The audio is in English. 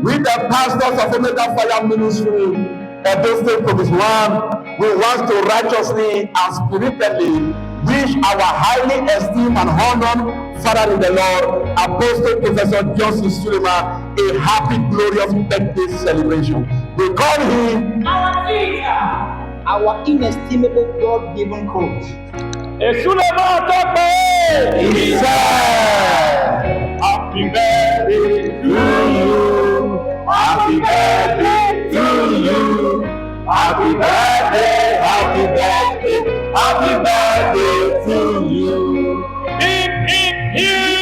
With the pastors of Omega Fire Ministry, Edo State Province 1, we want to righteously and spiritually wish our highly esteemed and honored Father in the Lord, Apostle Professor Johnson Sulema, a happy, glorious birthday celebration. We call him our leader, our inestimable God-given coach. He said, Happy birthday to you. Happy birthday to you. Happy birthday, happy birthday, happy birthday to you. Hip, hip, hip.